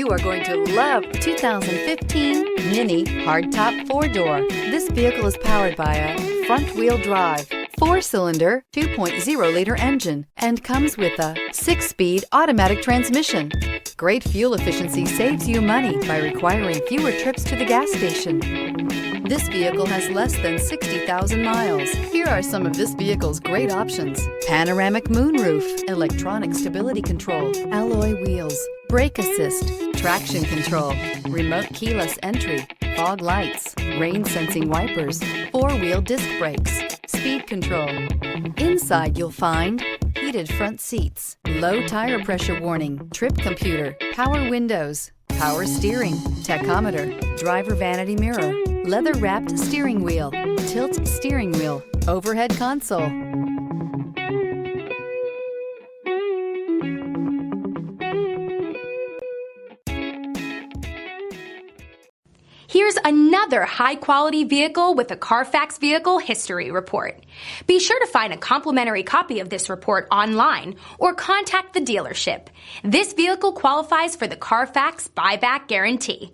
You are going to love 2015 Mini Hardtop 4-door. This vehicle is powered by a front-wheel drive, 4-cylinder, 2.0-liter engine, and comes with a 6-speed automatic transmission. Great fuel efficiency saves you money by requiring fewer trips to the gas station. This vehicle has less than 60,000 miles. Here are some of this vehicle's great options: panoramic moonroof, electronic stability control, alloy wheels, brake assist, traction control, remote keyless entry, fog lights, rain sensing wipers, 4-wheel disc brakes, speed control. Inside you'll find heated front seats, low tire pressure warning, trip computer, power windows, power steering, tachometer, driver vanity mirror, leather-wrapped steering wheel, tilt steering wheel, overhead console. Here's another high-quality vehicle with a Carfax Vehicle History Report. Be sure to find a complimentary copy of this report online or contact the dealership. This vehicle qualifies for the Carfax Buyback Guarantee.